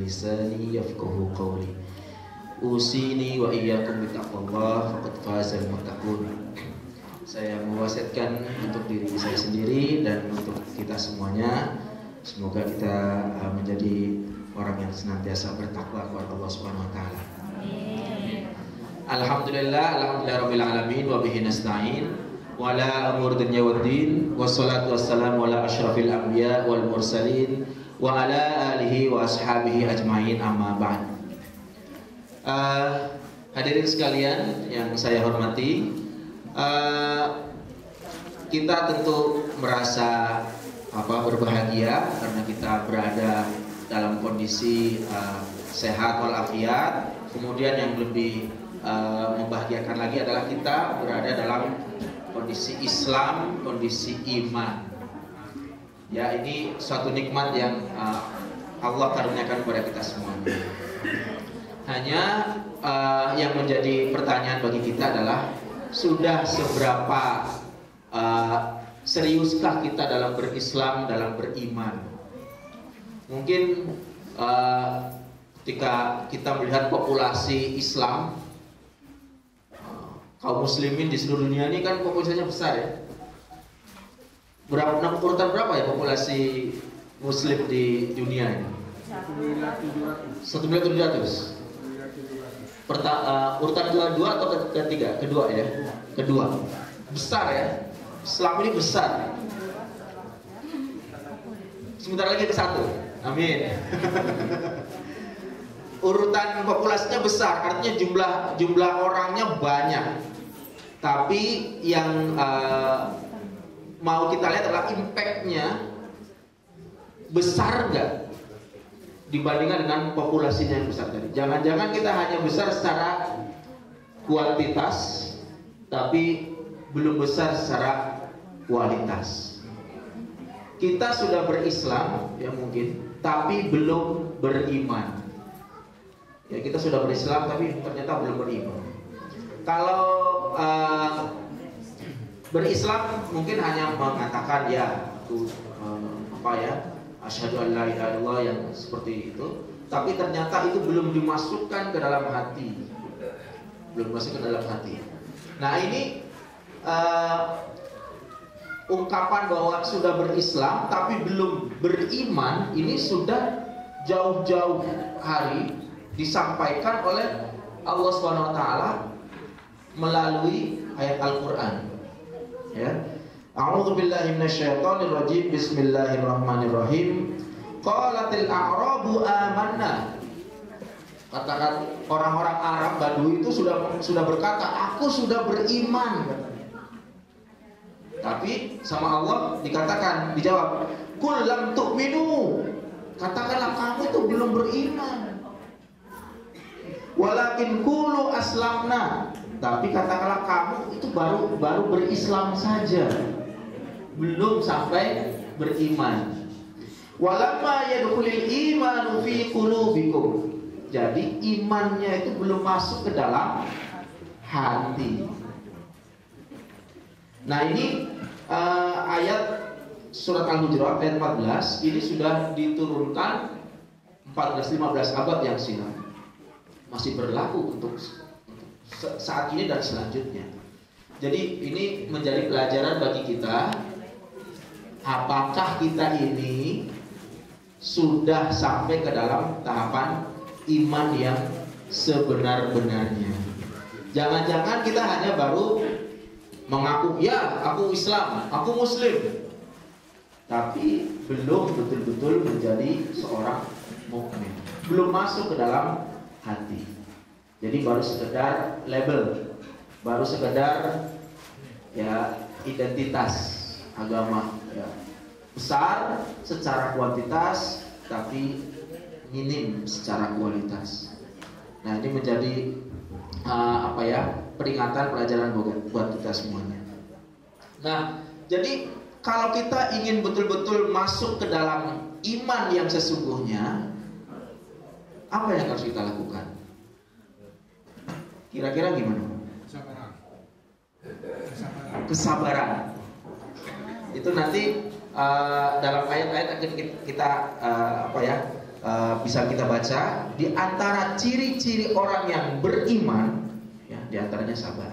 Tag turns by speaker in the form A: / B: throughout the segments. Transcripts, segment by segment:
A: lisani yafqahu qawli. Usini wa iyyakum bittaqwallah faqad fazal muttaqun. Saya mewasiatkan untuk diri saya sendiri dan untuk kita semuanya, semoga kita menjadi orang yang senantiasa bertakwa kepada Allah Subhanahu wa taala. Alhamdulillah rabbil alamin wa bihi nasta'in wa la amur dunya waddin wassalatu wassalamu ala asyrafil anbiya wal mursalin wa ala alihi wa ashabihi ajmain, amma ba'd. Hadirin sekalian yang saya hormati, kita tentu merasa berbahagia karena kita berada dalam kondisi sehat walafiat. Kemudian yang lebih membahagiakan lagi adalah kita berada dalam kondisi Islam, kondisi iman. Ya, ini suatu nikmat yang Allah karuniakan kepada kita semuanya. Hanya yang menjadi pertanyaan bagi kita adalah, sudah seberapa seriuskah kita dalam berislam, dalam beriman? Mungkin ketika kita melihat populasi Islam, kaum muslimin di seluruh dunia ini kan populasinya besar ya. Urutan berapa ya populasi muslim di dunia ini? 1.700.000. Urutan kedua atau ketiga? Kedua ya. Kedua. Besar ya. Islam ini besar. Sebentar lagi ke satu. Amin. Urutan populasinya besar, artinya jumlah orangnya banyak. Tapi yang mau kita lihat adalah impact-nya besar nggak dibandingkan dengan populasinya yang besar tadi. Jangan-jangan kita hanya besar secara kuantitas, tapi belum besar secara kualitas. Kita sudah berislam ya mungkin, tapi belum beriman. Ya, kita sudah berislam tapi ternyata belum beriman. Kalau berislam mungkin hanya mengatakan ya itu asyhadu an la ilaha illallah yang seperti itu, tapi ternyata itu belum dimasukkan ke dalam hati. Belum masuk ke dalam hati. Nah, ini ungkapan bahwa sudah berislam tapi belum beriman, ini sudah jauh-jauh hari disampaikan oleh Allah Subhanahu wa taala melalui ayat Al-Qur'an. Ya. A'udzu billahi minasyaitonir rajim. Bismillahirrahmanirrahim. Qalatil a'rabu amanna. Katakan orang-orang Arab Badui itu sudah berkata, aku sudah beriman, katanya. Tapi sama Allah dikatakan, dijawab, qul lam tu'minu. Katakanlah kamu itu belum beriman. Walakin qulu aslamna. Tapi katakanlah kamu itu baru berislam saja, belum sampai beriman. Walamma yadkhulul imanu fi qulubikum. Jadi imannya itu belum masuk ke dalam hati. Nah, ini ayat surat Al-Hujurat ayat 14 ini sudah diturunkan 14-15 abad yang silam. Masih berlaku untuk saat ini dan selanjutnya. Jadi ini menjadi pelajaran bagi kita, apakah kita ini sudah sampai ke dalam tahapan iman yang sebenar-benarnya. Jangan-jangan kita hanya baru mengaku, ya aku Islam, aku Muslim, tapi belum betul-betul menjadi seorang mukmin, belum masuk ke dalam hati. Jadi baru sekedar label, baru sekedar ya identitas agama ya. Besar secara kuantitas tapi minim secara kualitas. Nah, ini menjadi peringatan pelajaran buat kita semuanya. Nah, jadi kalau kita ingin betul-betul masuk ke dalam iman yang sesungguhnya, apa yang harus kita lakukan? Kira-kira gimana? Kesabaran. Itu nanti dalam ayat-ayat akan kita bisa kita baca di antara ciri-ciri orang yang beriman, ya, di antaranya sabar.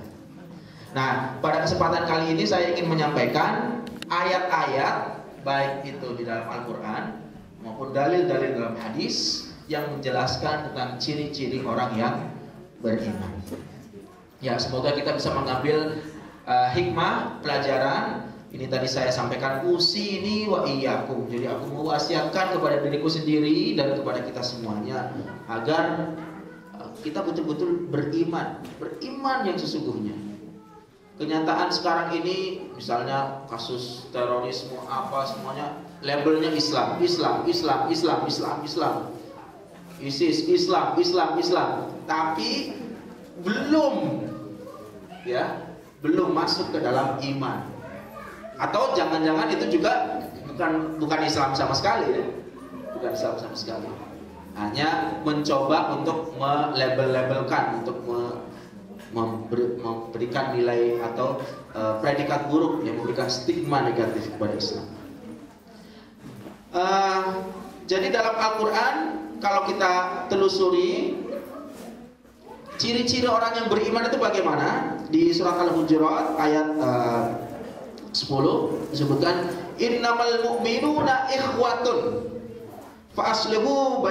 A: Nah, pada kesempatan kali ini saya ingin menyampaikan ayat-ayat baik itu di dalam Al-Quran maupun dalil-dalil dalam hadis yang menjelaskan tentang ciri-ciri orang yang beriman. Ya, semoga kita bisa mengambil hikmah, pelajaran. Ini tadi saya sampaikan usini wa iyyakum. Jadi aku mewasiatkan kepada diriku sendiri dan kepada kita semuanya agar kita betul-betul beriman yang sesungguhnya. Kenyataan sekarang ini misalnya kasus terorisme apa semuanya labelnya Islam. ISIS, Islam. Tapi belum masuk ke dalam iman. Atau jangan-jangan itu juga bukan Islam sama sekali ya. Bukan Islam sama sekali. Hanya mencoba untuk melabel-labelkan, untuk memberikan nilai atau predikat buruk yang memberikan stigma negatif kepada Islam. Jadi dalam Al-Quran kalau kita telusuri ciri-ciri orang yang beriman itu bagaimana? Di surat Al-Hujurat ayat 10 disebutkan innamal mu'minuna ikhwatun fa aslihu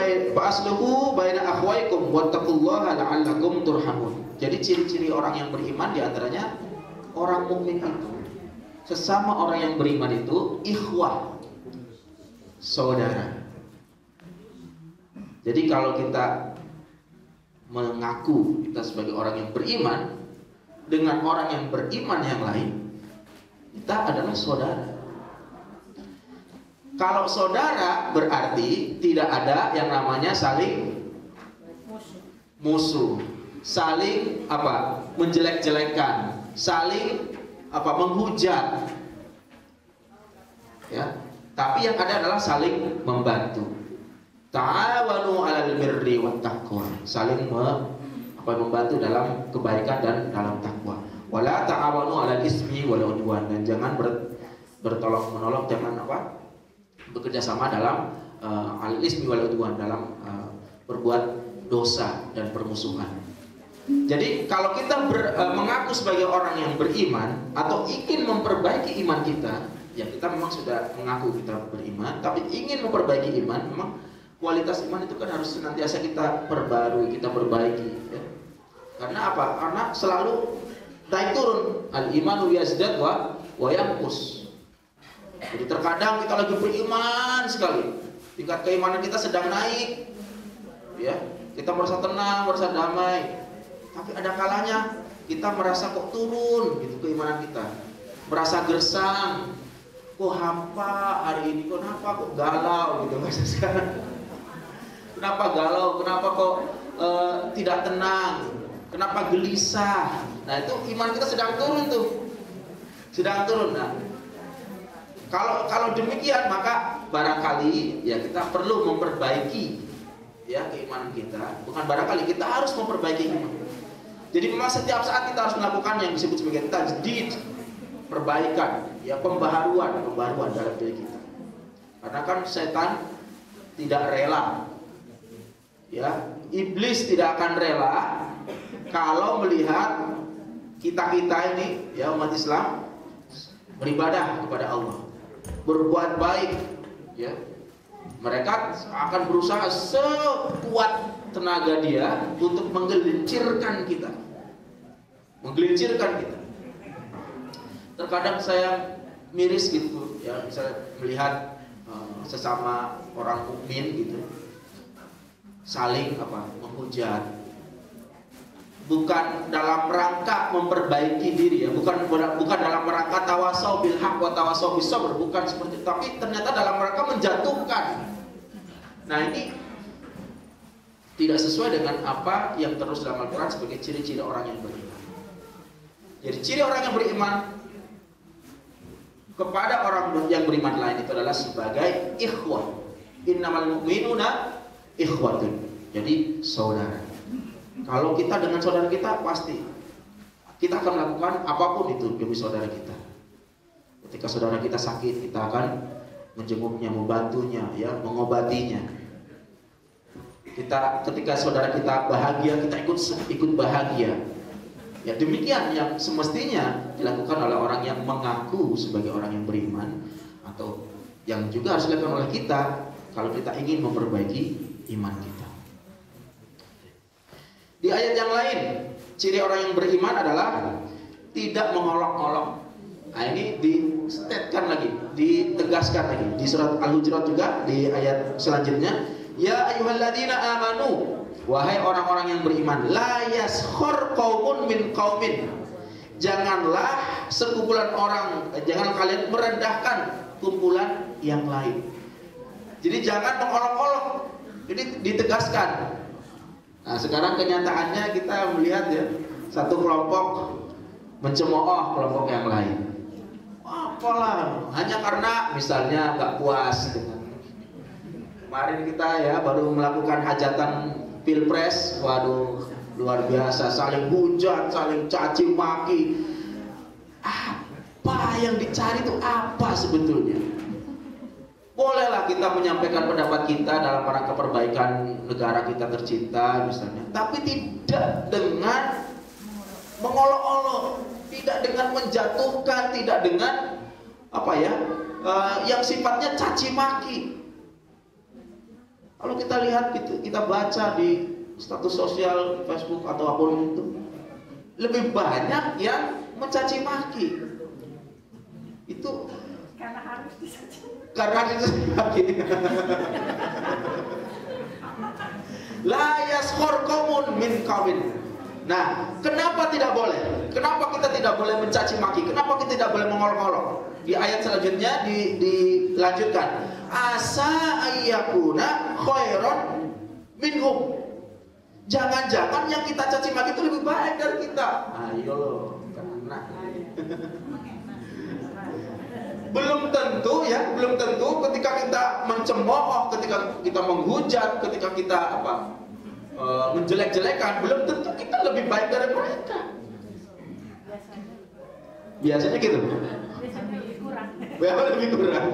A: baina akhwaikum wattaqullaha la'allakum turhamun. Jadi ciri-ciri orang yang beriman diantaranya orang mukmin itu, sesama orang yang beriman itu ikhwah, saudara. Jadi kalau kita mengaku kita sebagai orang yang beriman dengan orang yang beriman yang lain, kita adalah saudara. Kalau saudara berarti tidak ada yang namanya saling musuh. Saling menjelek-jelekan, saling menghujat, ya. Tapi yang ada adalah saling membantu. Ta'awanu 'alal birri wat taqwa, saling membantu dalam kebaikan dan dalam takwa. Wala ta'awanu 'alal ismi wal 'udwan, dan jangan bertolong-menolong, jangan bekerja sama dalam al ismi wal 'udwan, dalam berbuat dosa dan permusuhan. Jadi kalau kita mengaku sebagai orang yang beriman atau ingin memperbaiki iman kita, ya kita memang sudah mengaku kita beriman, tapi ingin memperbaiki iman, memang kualitas iman itu kan harus senantiasa kita perbarui, kita perbaiki, ya. Karena apa? Karena selalu naik turun. Al-imanu yazdad wa yanqus. Jadi terkadang kita lagi beriman sekali, tingkat keimanan kita sedang naik, ya. Kita merasa tenang, merasa damai. Tapi ada kalanya kita merasa kok turun gitu keimanan kita, merasa gersang, kok hampa hari ini, kenapa kok galau gitu masa sekarang. Kenapa galau? Kenapa kok tidak tenang? Kenapa gelisah? Nah itu iman kita sedang turun tuh, sedang turun. Nah kalau demikian maka barangkali ya kita perlu memperbaiki ya keimanan kita. Bukan barangkali, kita harus memperbaiki iman. Jadi memang setiap saat kita harus melakukan yang disebut sebagai tajdid, perbaikan, ya pembaharuan dalam diri kita. Karena kan setan tidak rela, ya iblis tidak akan rela kalau melihat kita ini, ya umat Islam, beribadah kepada Allah, berbuat baik, ya. Mereka akan berusaha sekuat tenaga dia untuk menggelincirkan kita. Terkadang saya miris gitu, ya, misalnya melihat sesama orang mukmin gitu saling menghujat, bukan dalam rangka memperbaiki diri, ya, bukan dalam rangka tawasau bil haq wa tawasau bis sabr, bukan seperti itu, tapi ternyata dalam rangka menjatuhkan. Nah ini tidak sesuai dengan apa yang terus dalam Al-Quran sebagai ciri-ciri orang yang beriman. Jadi ciri orang yang beriman kepada orang yang beriman lain itu adalah sebagai ikhwah. Innamal mu'minuna ikhwatun. Jadi saudara. Kalau kita dengan saudara kita, pasti kita akan melakukan apapun itu demi saudara kita. Ketika saudara kita sakit, kita akan menjenguknya, membantunya, ya, mengobatinya. ketika saudara kita bahagia, kita ikut bahagia. Ya demikian yang semestinya dilakukan oleh orang yang mengaku sebagai orang yang beriman, atau yang juga harus dilakukan oleh kita kalau kita ingin memperbaiki iman kita. Di ayat yang lain, ciri orang yang beriman adalah tidak mengolok-olok. Nah ini distatekan lagi, ditegaskan lagi di surat Al-Hujurat juga di ayat selanjutnya. Ya ayyuhalladzina amanu, wahai orang-orang yang beriman, la yaskhor qaumun min qaumin. Janganlah sekumpulan orang, jangan kalian merendahkan kumpulan yang lain. Jadi jangan mengolok-olok. Jadi ditegaskan. Nah, sekarang kenyataannya kita melihat ya, satu kelompok mencemooh kelompok yang lain. Apalah, hanya karena misalnya nggak puas dengan kemarin kita ya baru melakukan hajatan Pilpres, waduh luar biasa, saling hujat, saling caci maki. Apa yang dicari itu apa sebetulnya? Bolehlah kita menyampaikan pendapat kita dalam rangka perbaikan negara kita tercinta misalnya, tapi tidak dengan mengolok-olok, tidak dengan menjatuhkan, tidak dengan apa ya, yang sifatnya caci maki. Kalau kita lihat, kita baca di status sosial Facebook atau apapun itu, lebih banyak yang mencaci maki. Itu
B: karena harus dicaci.
A: Karena maki. La yaskhor qaumun min qaumin. Nah, kenapa tidak boleh? Kenapa kita tidak boleh mencaci maki? Kenapa kita tidak boleh mengolok-olok? Di ayat selanjutnya dilanjutkan. Asa ayyakuna khairon minhum. Jangan-jangan yang kita caci maki itu lebih baik dari kita. Ayo, kena. Belum tentu ya, belum tentu ketika kita mencemooh, ketika kita menghujat, ketika kita menjelek-jelekan, belum tentu kita lebih baik dari mereka. Biasanya gitu. Biasanya lebih kurang.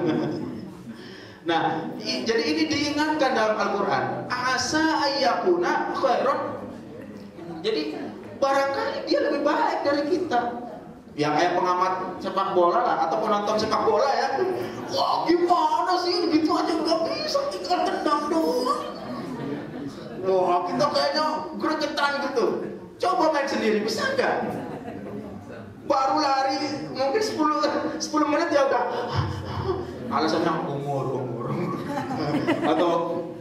A: Nah, jadi ini diingatkan dalam Al-Quran. Asa ayyakuna khairon. Jadi barangkali dia lebih baik dari kita. Yang kayak pengamat sepak bola lah, atau penonton sepak bola ya. Wah gimana sih, gitu aja nggak bisa, tinggal tendang doang. Wah kita kayaknya gregetan gitu. Coba main sendiri, bisa nggak? Baru lari mungkin 10 menit ya udah. Alasannya umur atau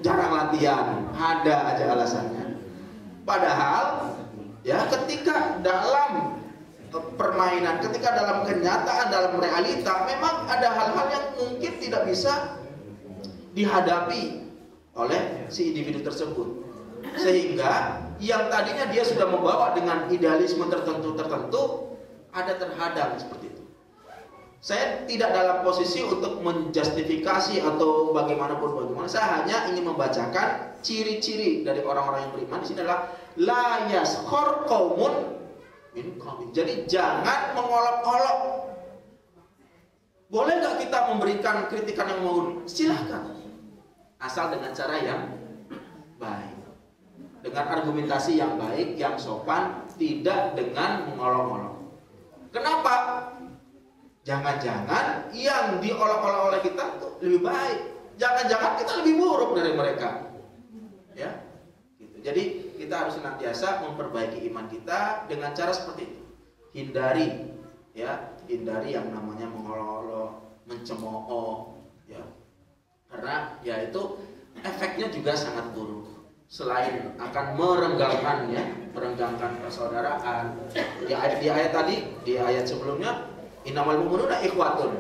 A: jarang latihan, ada aja alasannya. Padahal ya ketika dalam permainan, ketika dalam kenyataan, dalam realita, memang ada hal-hal yang mungkin tidak bisa dihadapi oleh si individu tersebut, sehingga yang tadinya dia sudah membawa dengan idealisme tertentu ada terhadang seperti itu. Saya tidak dalam posisi untuk menjustifikasi atau bagaimanapun. Saya hanya ingin membacakan ciri-ciri dari orang-orang yang beriman. Di sini adalah la yaskhor qaumun min qaumin. Jadi jangan mengolok-olok. Boleh nggak kita memberikan kritikan yang mau? Silahkan, asal dengan cara yang baik, dengan argumentasi yang baik, yang sopan, tidak dengan mengolok-olok. Kenapa? Jangan-jangan yang diolok-olok oleh kita itu lebih baik. Jangan-jangan kita lebih buruk dari mereka. Ya, gitu. Jadi kita harus senantiasa memperbaiki iman kita dengan cara seperti itu. Hindari yang namanya mengolok-olok, mencemooh, ya. Karena ya itu efeknya juga sangat buruk. Selain akan merenggangkan persaudaraan. Di ayat tadi, di ayat sebelumnya, innamal mu'minuna ikhwatun.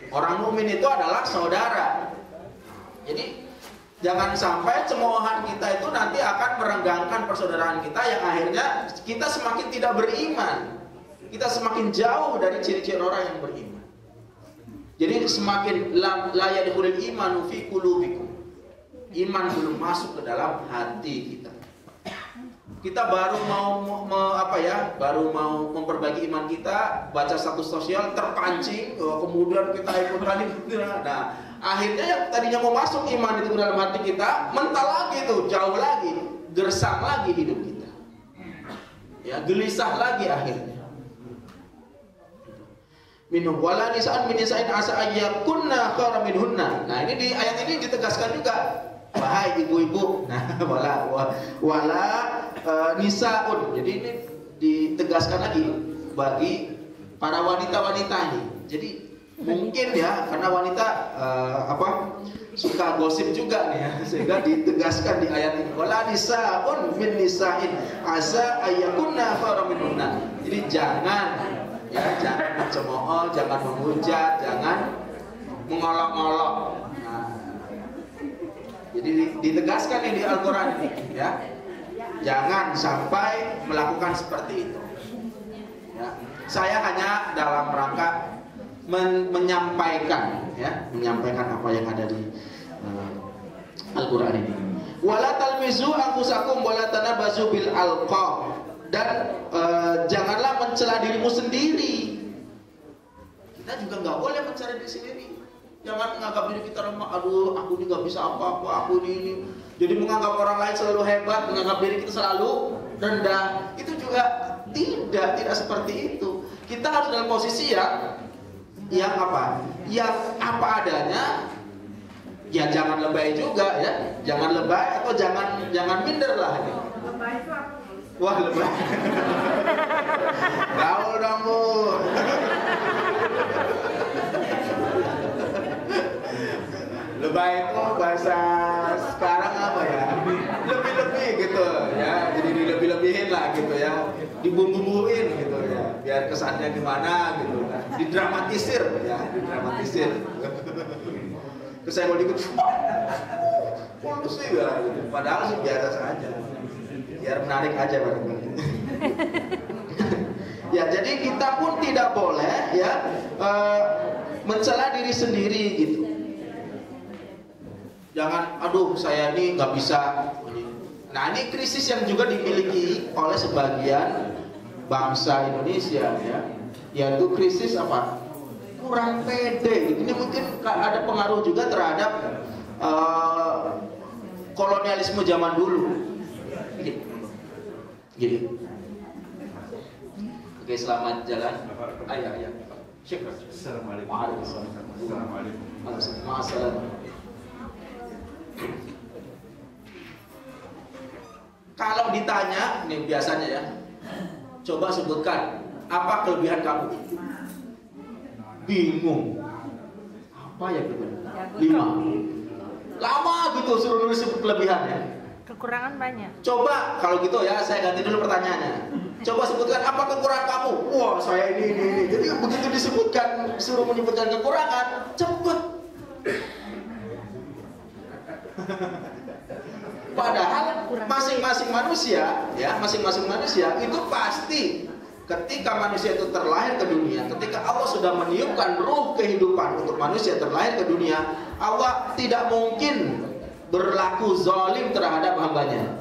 A: Orang mukmin itu adalah saudara. Jadi jangan sampai cemoohan kita itu nanti akan merenggangkan persaudaraan kita, yang akhirnya kita semakin tidak beriman. Kita semakin jauh dari ciri-ciri orang yang beriman. Jadi semakin la yadkhulul imanu fi qulubikum. Iman belum masuk ke dalam hati kita. Kita baru mau memperbaiki iman kita, baca status sosial terpancing, kemudian kita ikut tadi. Nah, Akhirnya yang tadinya mau masuk iman itu ke dalam hati kita, mental lagi tuh, jauh lagi, gersang lagi hidup kita. Ya, gelisah lagi akhirnya. Minum wala nisa'an min nisa'in asa ayyakunna khairan minhunna. Nah, ini di ayat ini ditegaskan juga, wahai ibu-ibu. Nah, wala nisa'un. Jadi ini ditegaskan lagi bagi para wanita-wanita ini. Jadi mungkin ya, karena wanita suka gosip juga nih ya, sehingga ditegaskan di ayat ini, wala nisa'un min nisa'in asa ayyakunna khairan minhunna. Jadi jangan mencemooh, jangan menghujat, jangan mengolok-olok. Nah, jadi ditegaskan ini di Al-Quran ini, ya, jangan sampai melakukan seperti itu. Ya. Saya hanya dalam rangka menyampaikan apa yang ada di Al-Quran ini. Wala talmizu anfusakum wala tanabazu bil alqab. Dan janganlah mencela dirimu sendiri. Kita juga nggak boleh mencela diri sendiri. Jangan menganggap diri kita lemah. Aduh, aku ini nggak bisa apa-apa. Aku ini. Jadi menganggap orang lain selalu hebat, menganggap diri kita selalu rendah. Itu juga tidak seperti itu. Kita harus dalam posisi yang apa adanya. Ya jangan lebay juga ya. Jangan lebay atau jangan minder lah.
B: Lebay itu aku.
A: Wah, lebay. Gaul dong, Bu. Lebay itu bahasa sekarang apa ya? Lebih-lebih gitu ya. Jadi dilebih-lebihin lah gitu ya. Dibumbu-bumbuin gitu ya. Biar kesannya gimana gitu. Didramatisir ya, didramatisir. Terus saya mau ikut polusi ya, gitu. Padahal sih biasa saja. Biar menarik aja barangkali. Ya, jadi kita pun tidak boleh ya mencela diri sendiri gitu. Jangan, aduh saya ini nggak bisa. Nah, ini krisis yang juga dimiliki oleh sebagian bangsa Indonesia ya. Yaitu krisis apa? Kurang pede. Ini mungkin ada pengaruh juga terhadap kolonialisme zaman dulu. Gini. Oke, selamat jalan. Ayah. Syukur.
C: Assalamualaikum.
A: Waalaikumsalam. Kalau ditanya, nih biasanya ya, coba sebutkan apa kelebihan kamu? Bingung. Apa ya kelebihan? 5. Lama gitu suruh nulis kelebihannya.
B: Kekurangan banyak.
A: Coba kalau gitu ya, saya ganti dulu pertanyaannya. Coba sebutkan apa kekurangan kamu? Wah, saya ini. Jadi begitu disebutkan, suruh menyebutkan kekurangan, cepet. Padahal masing-masing manusia itu pasti ketika manusia itu terlahir ke dunia, ketika Allah sudah meniupkan ruh kehidupan untuk manusia terlahir ke dunia, Allah tidak mungkin berlaku zalim terhadap hambanya.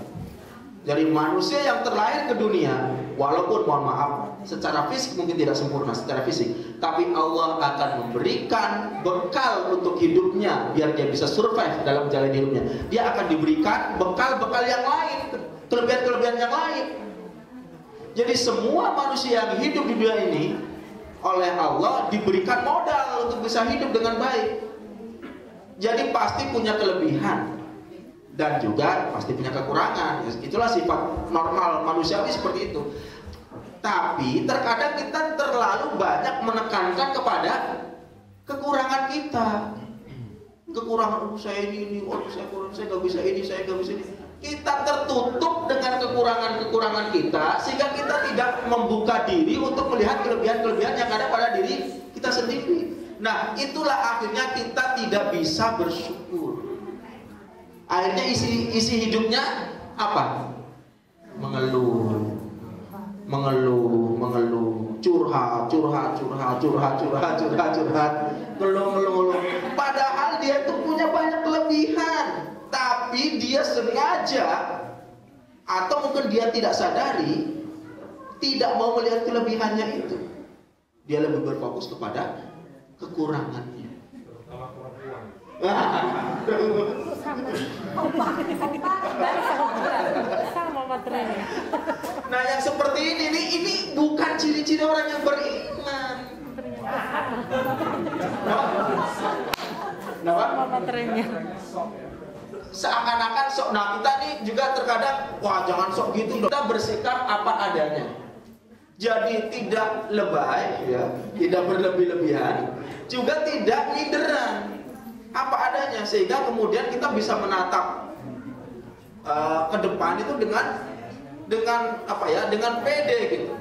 A: Dari manusia yang terlahir ke dunia, walaupun mohon maaf secara fisik mungkin tidak sempurna secara fisik, tapi Allah akan memberikan bekal untuk hidupnya biar dia bisa survive dalam jalan hidupnya. Dia akan diberikan bekal-bekal yang lain, kelebihan-kelebihan yang lain. Jadi semua manusia yang hidup di dunia ini oleh Allah diberikan modal untuk bisa hidup dengan baik. Jadi pasti punya kelebihan dan juga pasti punya kekurangan. Itulah sifat normal manusiawi seperti itu. Tapi terkadang kita terlalu banyak menekankan kepada kekurangan kita. Kekurangan saya ini, saya kurang, saya nggak bisa ini, saya nggak bisa ini. Kita tertutup dengan kekurangan-kekurangan kita sehingga kita tidak membuka diri untuk melihat kelebihan-kelebihan yang ada pada diri kita sendiri. Nah, itulah akhirnya kita tidak bisa bersyukur. Akhirnya isi hidupnya apa? Mengeluh, curhat, ngeluh. Padahal dia itu punya banyak kelebihan, tapi dia sengaja atau mungkin dia tidak sadari tidak mau melihat kelebihannya itu. Dia lebih berfokus kepada kekurangannya.
B: Sama baterainya.
A: Nah, yang seperti ini bukan ciri-ciri orang yang beriman.
B: Sama baterainya.
A: Seakan-akan sok. Nah, kita nih juga terkadang, wah jangan sok gitu. Kita bersikap apa adanya. Jadi tidak lebay, ya, tidak berlebih-lebihan, juga tidak minderan, apa adanya, sehingga kemudian kita bisa menatap ke depan itu dengan apa ya, dengan pede gitu.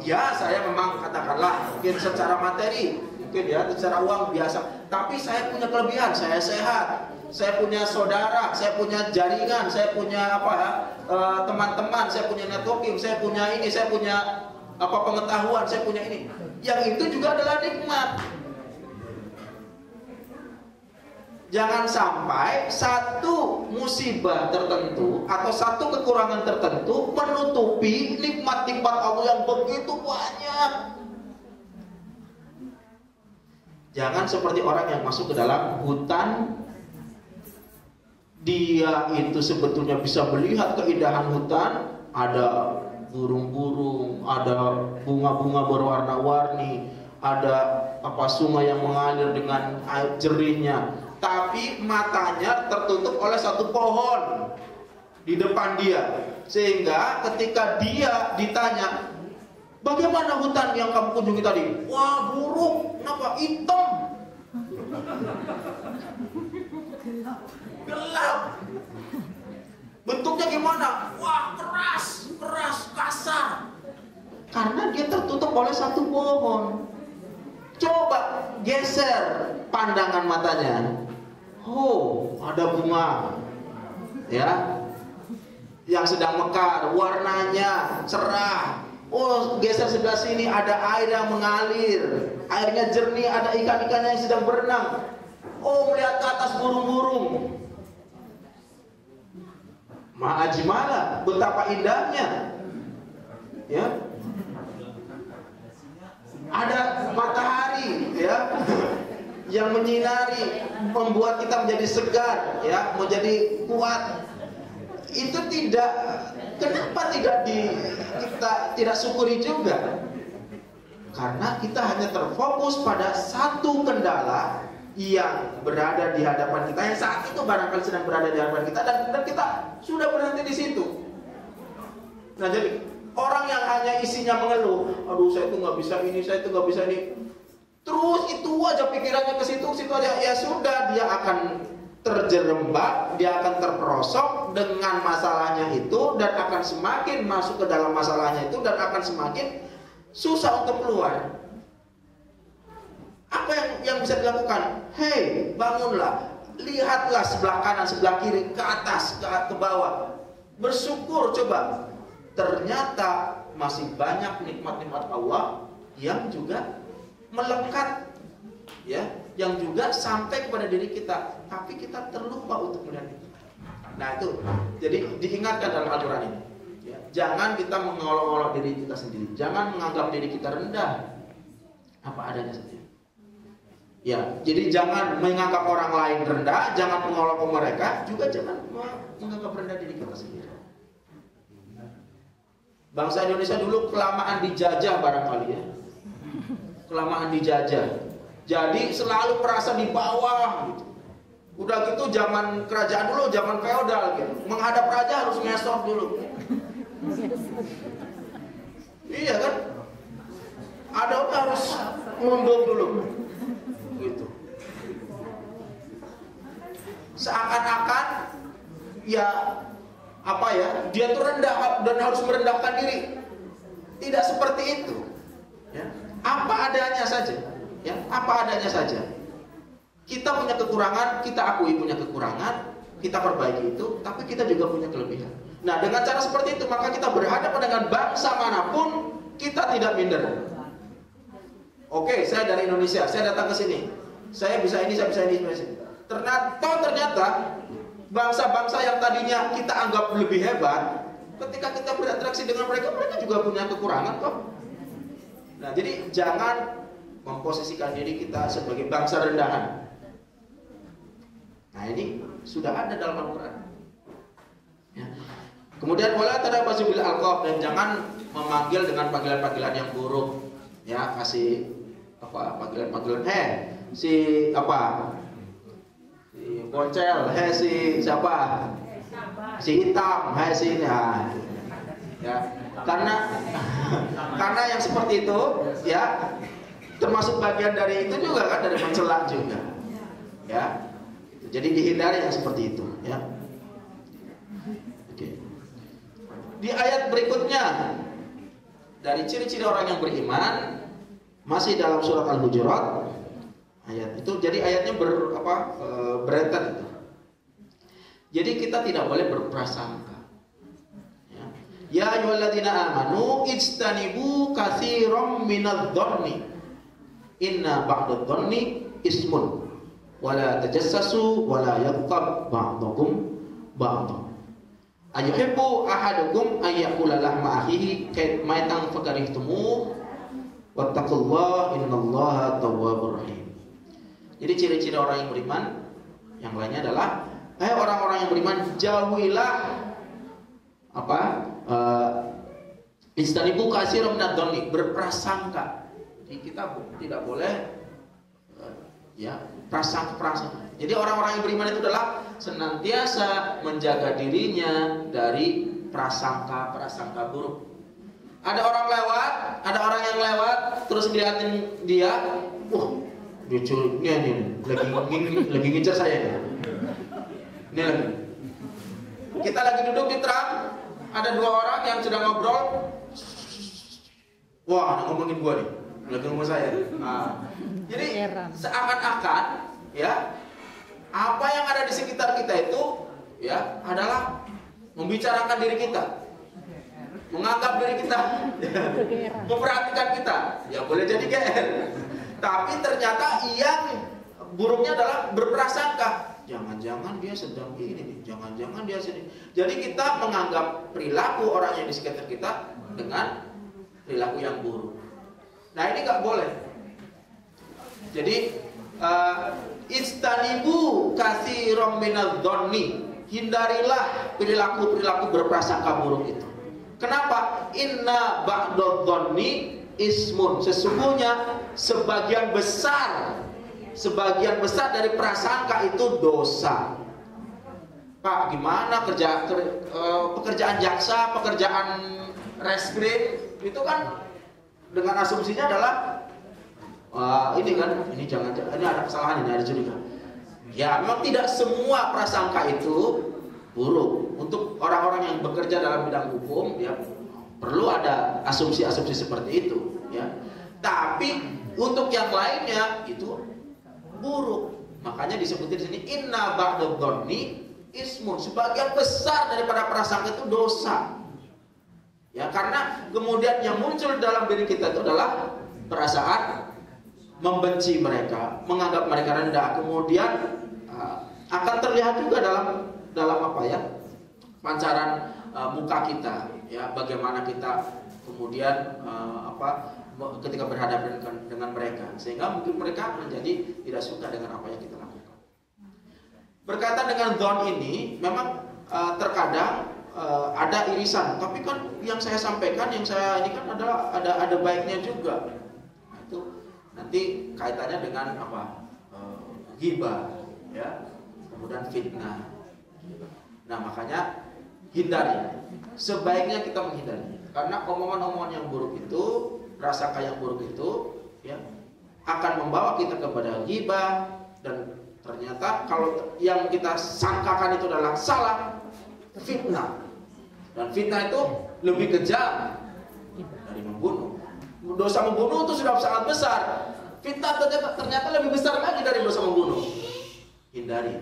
A: Ya, saya memang katakanlah mungkin secara materi, mungkin ya secara uang biasa, tapi saya punya kelebihan, saya sehat, saya punya saudara, saya punya jaringan, saya punya apa ya, teman-teman, saya punya networking, saya punya ini, saya punya apa pengetahuan, saya punya ini. Yang itu juga adalah nikmat. Jangan sampai satu musibah tertentu atau satu kekurangan tertentu menutupi nikmat-nikmat Allah yang begitu banyak. Jangan seperti orang yang masuk ke dalam hutan. Dia itu sebetulnya bisa melihat keindahan hutan, ada burung-burung, ada bunga-bunga berwarna-warni, ada apa sungai yang mengalir dengan air jernihnya, tapi matanya tertutup oleh satu pohon di depan dia, sehingga ketika dia ditanya, bagaimana hutan yang kamu kunjungi tadi? Wah, buruk, kenapa? Hitam, gelap. Bentuknya gimana? Wah, keras, kasar. Karena dia tertutup oleh satu pohon. Coba geser pandangan matanya. Oh, ada bunga, ya, yang sedang mekar, warnanya cerah. Oh, geser sebelah sini ada air yang mengalir, airnya jernih, ada ikan-ikannya yang sedang berenang. Oh, melihat ke atas burung-burung. Ma'ajimala, betapa indahnya, ya. Ada matahari, ya, yang menyinari, membuat kita menjadi segar, ya, menjadi kuat. Itu tidak, kenapa kita tidak syukuri juga? Karena kita hanya terfokus pada satu kendala yang berada di hadapan kita, yang saat itu barangkali sedang berada di hadapan kita, dan kita sudah berhenti di situ. Nah, jadi orang yang hanya isinya mengeluh, aduh saya itu nggak bisa ini, saya itu nggak bisa ini, terus itu aja pikirannya ke situ aja, ya sudah, dia akan terjerembab, dia akan terperosok dengan masalahnya itu, dan akan semakin masuk ke dalam masalahnya itu, dan akan semakin susah untuk keluar. Apa yang bisa dilakukan? Hei, bangunlah, lihatlah sebelah kanan, sebelah kiri, ke atas, ke bawah. Bersyukur, coba. Ternyata masih banyak nikmat-nikmat Allah yang juga melekat, ya, yang juga sampai kepada diri kita, tapi kita terlupa untuk melihat itu. Nah, itu jadi diingatkan dalam aturan ini, ya. Jangan kita mengolok-olok diri kita sendiri, jangan menganggap diri kita rendah, apa adanya saja. Ya, jadi jangan menganggap orang lain rendah, jangan mengolok mereka, juga jangan menganggap rendah diri kita sendiri. Bangsa Indonesia dulu kelamaan dijajah barangkali, ya. Kelamaan dijajah. Jadi selalu merasa di bawah gitu. Udah gitu zaman kerajaan dulu, zaman feodal gitu. Menghadap raja harus ngesot dulu. Iya kan? Ada harus nunduk dulu. Gitu. Seakan-akan ya apa ya, dia tuh rendah dan harus merendahkan diri. Tidak seperti itu, ya. Apa adanya saja, ya, apa adanya saja. Kita punya kekurangan, kita akui punya kekurangan, kita perbaiki itu, tapi kita juga punya kelebihan. Nah, dengan cara seperti itu maka kita berhadapan dengan bangsa manapun, kita tidak minder. Oke, saya dari Indonesia, saya datang ke sini, saya bisa ini, saya bisa ini, saya bisa ini. Ternyata bangsa-bangsa yang tadinya kita anggap lebih hebat, ketika kita berinteraksi dengan mereka, mereka juga punya kekurangan kok. Nah, jadi jangan memposisikan diri kita sebagai bangsa rendahan. Nah ini sudah ada dalam Al-Quran. Ya. Kemudian wala tadabasu bil alqab, dan jangan memanggil dengan panggilan-panggilan yang buruk. Ya, kasih apa panggilan-panggilan si apa? Si Boncel, si siapa? Si Hitam, si ini. Ya. Karena yang seperti itu ya termasuk bagian dari itu juga kan, dari mencela juga. Ya. Jadi dihindari yang seperti itu, ya. Oke. Di ayat berikutnya dari ciri-ciri orang yang beriman masih dalam surat Al-Hujurat ayat itu. Jadi ayatnya berentet itu. Jadi kita tidak boleh berprasangka. Ya ayyuhalladzina amanu ijtanibu katsiran minadh-dhanni inna ba'dadh-dhanni ismun wala tajassasu wala yaghtab ba'dukum ba'dha ayyuhibbu ahadukum ayyakula lahma akhihi maitan fakarihtumu wattaqullaha innallaha tawwabur rahim. Jadi ciri-ciri orang yang beriman yang lainnya adalah orang-orang yang beriman, jauhilah istanibu katsiran minadh-dhanni, berprasangka. Jadi kita tidak boleh prasangka. Jadi orang-orang yang beriman itu adalah senantiasa menjaga dirinya dari prasangka buruk. Ada orang yang lewat terus ngeliatin dia, lucunya nih lagi ngincer saya nih. Ini lagi. Kita lagi duduk di tram, ada dua orang yang sedang ngobrol. Wah, ngomongin gua nih, lagi ngomong saya. Jadi seakan-akan ya apa yang ada di sekitar kita itu ya adalah membicarakan diri kita, menganggap diri kita, memperhatikan kita. Ya boleh jadi GR. Tapi ternyata yang buruknya adalah berprasangka. Jangan-jangan dia sedang ini nih, jangan-jangan dia sedih. Jadi kita menganggap perilaku orang yang di sekitar kita dengan perilaku yang buruk. Nah ini nggak boleh. Jadi istanibu katsiran minadh-dhanni, hindarilah perilaku berprasangka buruk itu. Kenapa? Inna ba'dadh-dhanni ismun, sesungguhnya sebagian besar dari prasangka itu dosa. Pak, gimana pekerjaan jaksa, pekerjaan reskrim itu kan dengan asumsinya adalah ini ada kesalahan, ini ada curiga. Ya, memang tidak semua prasangka itu buruk. Untuk orang-orang yang bekerja dalam bidang hukum, ya perlu ada asumsi-asumsi seperti itu, ya. Tapi untuk yang lainnya itu buruk. Makanya disebutin di sini inna ba'dadh-dhanni ismun, sebagian besar daripada prasangka itu dosa. Ya, karena kemudian yang muncul dalam diri kita itu adalah perasaan membenci mereka, menganggap mereka rendah. Kemudian akan terlihat juga dalam pancaran muka kita, ya, bagaimana kita kemudian ketika berhadapan dengan mereka, sehingga mungkin mereka menjadi tidak suka dengan apa yang kita lakukan. Berkaitan dengan dzon ini memang terkadang ada irisan, tapi kan yang saya sampaikan, yang saya ini kan adalah ada baiknya juga. Nah, itu nanti kaitannya dengan ghibah, ya, kemudian fitnah. Nah makanya hindari, sebaiknya kita menghindari, karena omongan-omongan yang buruk itu, prasangka yang buruk itu, ya, akan membawa kita kepada ghibah, dan ternyata kalau yang kita sangkakan itu adalah salah, fitnah, dan fitnah itu lebih kejam dari membunuh. Dosa membunuh itu sudah sangat besar, fitnah ternyata lebih besar lagi dari dosa membunuh. Hindari.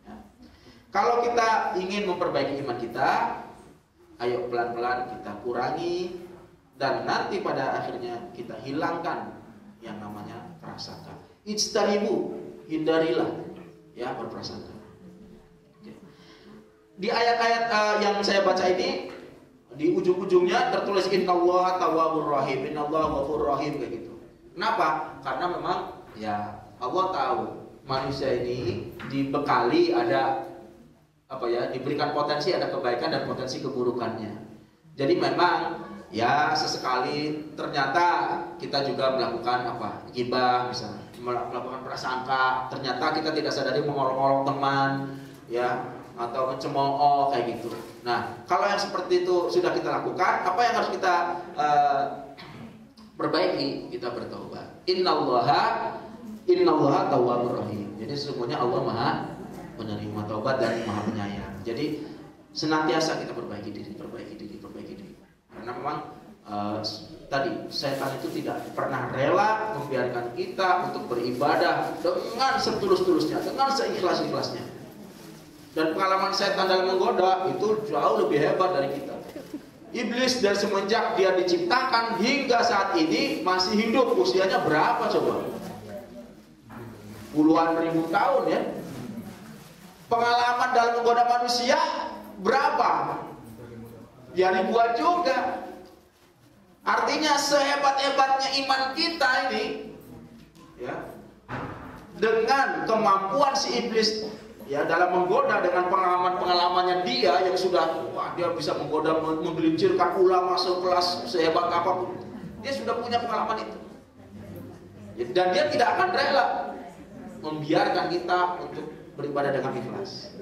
A: Ya. Kalau kita ingin memperbaiki iman kita, ayo pelan-pelan kita kurangi, dan nanti pada akhirnya kita hilangkan yang namanya prasangka. Ijtanibu, hindarilah ya berprasangka. Oke. Di ayat-ayat yang saya baca ini, di ujung-ujungnya tertulis innallaha tawwabur rahim, innallaha ghafurur rahim, kayak gitu. Kenapa? Karena memang ya Allah tahu manusia ini dibekali ada apa ya, diberikan potensi ada kebaikan dan potensi keburukannya. Jadi memang ya sesekali ternyata kita juga melakukan apa, ghibah misalnya, melakukan prasangka, ternyata kita tidak sadari mengolok-olok teman ya, atau mencemooh kayak gitu. Nah, kalau yang seperti itu sudah kita lakukan, apa yang harus kita perbaiki? Kita bertaubat. Innallaha tawwabur rahim. Jadi sesungguhnya Allah Maha menerima taubat dan Maha penyayang. Jadi senantiasa kita perbaiki diri. Karena memang tadi setan itu tidak pernah rela membiarkan kita untuk beribadah dengan setulus-tulusnya, dengan seikhlas-ikhlasnya. Dan pengalaman setan dalam menggoda itu jauh lebih hebat dari kita. Iblis dari semenjak dia diciptakan hingga saat ini masih hidup, usianya berapa coba? Puluhan ribu tahun ya. Pengalaman dalam menggoda manusia berapa? Ya ribuan juga. Artinya sehebat-hebatnya iman kita ini ya, dengan kemampuan si iblis ya dalam menggoda, dengan pengalaman-pengalamannya dia yang sudah dia bisa menggoda, menggelincirkan ulama sekelas sehebat apapun, dia sudah punya pengalaman itu. Dan dia tidak akan rela membiarkan kita untuk beribadah dengan ikhlas.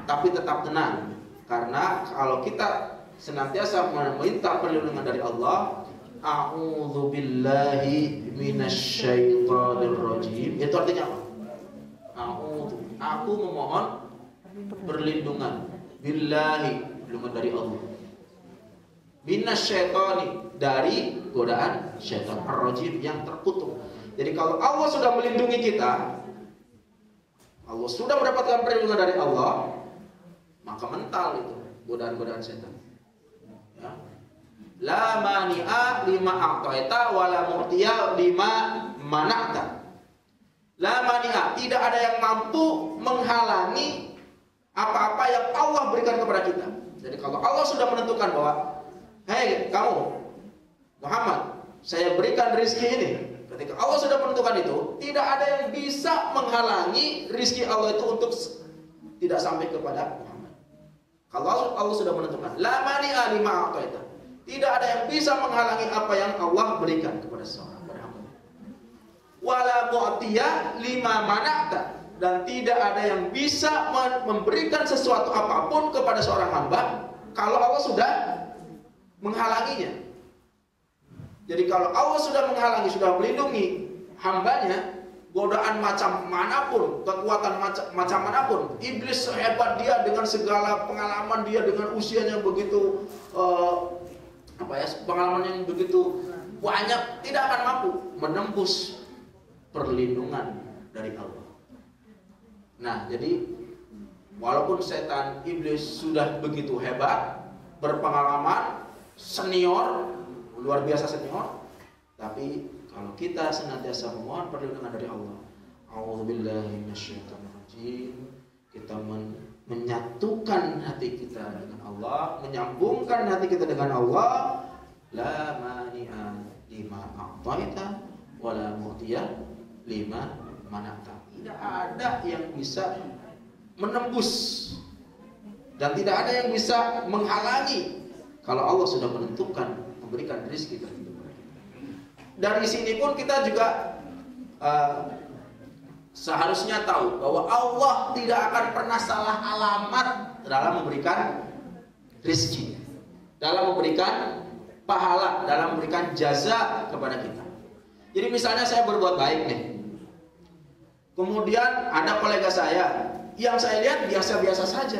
A: Tapi tetap tenang, karena kalau kita senantiasa meminta perlindungan dari Allah, a'udzubillahi minasyaitonir rajim, itu artinya apa? Aku memohon perlindungan billahi, perlindungan dari Allah, minasyaitoni, dari godaan syaitan, ar-rajim, yang terkutuk. Jadi kalau Allah sudah melindungi kita, Allah sudah mendapatkan perlindungan dari Allah, maka mental itu godaan-godaan setan ya. La mani'a lima a'taita wa la mu'tiya lima mana'ta. La mani'a, tidak ada yang mampu menghalangi apa-apa yang Allah berikan kepada kita. Jadi kalau Allah sudah menentukan bahwa hei kamu Muhammad, saya berikan rizki ini, ketika Allah sudah menentukan itu, tidak ada yang bisa menghalangi rizki Allah itu untuk tidak sampai kepada Muhammad. Kalau Allah sudah menentukan, la mani'a lima a'taita, tidak ada yang bisa menghalangi apa yang Allah berikan kepada seseorang, kepada hamba. Wala mu'tiya lima mana'ta, dan tidak ada yang bisa memberikan sesuatu apapun kepada seorang hamba kalau Allah sudah menghalanginya. Jadi kalau Allah sudah menghalangi, sudah melindungi hambanya, godaan macam manapun, kekuatan macam manapun, iblis sehebat dia dengan segala pengalaman dia, dengan usianya yang begitu pengalaman yang begitu banyak, tidak akan mampu menembus perlindungan dari Allah. Nah, jadi walaupun setan iblis sudah begitu hebat, berpengalaman, senior, luar biasa senior, tapi kalau kita senantiasa memohon perlindungan dari Allah, a'udzubillahi minasyaitonirrajim, kita menyatukan hati kita dengan Allah, menyambungkan hati kita dengan Allah, la mani'a lima a'taita wa la mu'tiya lima mana'ta. Tidak ada yang bisa menembus dan tidak ada yang bisa menghalangi kalau Allah sudah menentukan memberikan rezeki bagi kita. Dari sini pun kita juga seharusnya tahu bahwa Allah tidak akan pernah salah alamat dalam memberikan rezeki, dalam memberikan pahala, dalam memberikan jaza kepada kita. Jadi misalnya saya berbuat baik nih, kemudian ada kolega saya yang saya lihat biasa-biasa saja,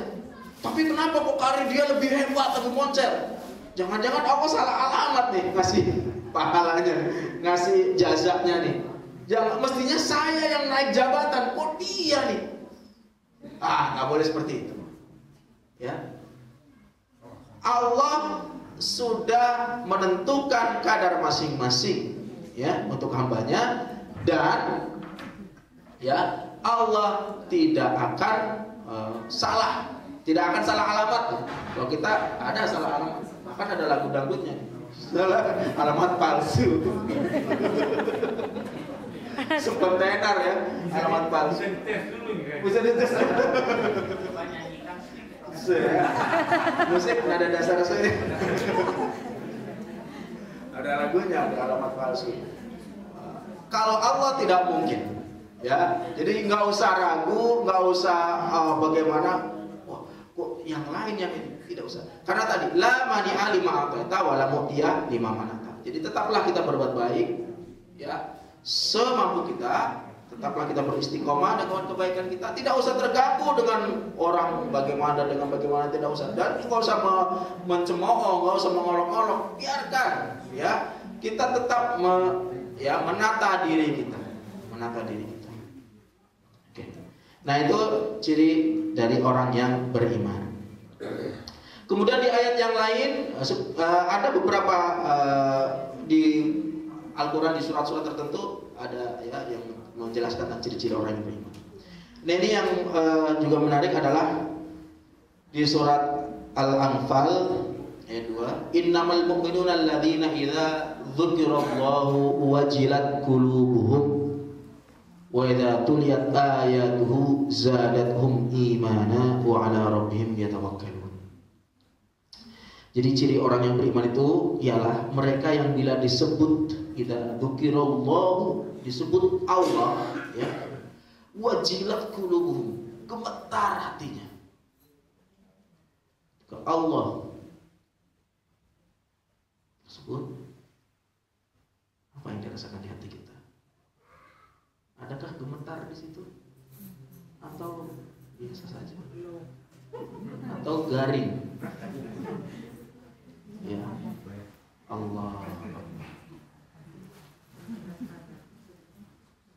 A: tapi kenapa kok karir dia lebih hebat, lebih moncer? Jangan-jangan Allah salah alamat nih ngasih pahalanya, ngasih jazanya nih. Jangan, mestinya saya yang naik jabatan, kok dia nih? Nggak boleh seperti itu. Ya, Allah sudah menentukan kadar masing-masing ya untuk hambanya, dan ya Allah tidak akan tidak akan salah alamat. Kalau kita ada salah alamat, bahkan ada lagu dangdutnya, salah alamat palsu. Sempat tenar ya, alamat palsu. Bisa dites. Musik nada dasar saya. Ada lagunya, ada alamat palsu. Kalau Allah tidak mungkin, ya. Jadi nggak usah ragu, nggak usah bagaimana. Wah, kok yang lain yang ini tidak usah. Karena tadi la mani'a lima ata'ta wa la mu'tiya lima manata. Jadi tetaplah kita berbuat baik, ya, semampu kita. Tetaplah kita beristiqomah dengan kebaikan kita. Tidak usah terganggu dengan orang bagaimana, tidak usah. Dan nggak usah mencemooh, nggak usah mengolok-olok. Biarkan, ya. Kita tetap menata diri kita. Oke. Nah, itu ciri dari orang yang beriman. Kemudian di ayat yang lain ada beberapa di Al-Quran di surat-surat tertentu ada ya yang menjelaskan tentang ciri-ciri orang yang beriman. Nah, ini yang juga menarik adalah di surat Al-Anfal ayat 2, innamal mu'minuna alladzina idza dzukirallahu wajilat qulubuhum wa idza tuliyat ayatuhu zadatuhum imana wa ala rabbihim yatawakkalun. Jadi ciri orang yang beriman itu ialah mereka yang bila disebut idza dzukirallahu, disebut Allah, ya, wajilat qulubuhum, gemetar hatinya ke Allah tersebut. Apa yang dirasakan di hati kita? Adakah gemetar di situ? Atau biasa saja? Atau garing? Ya, Allah.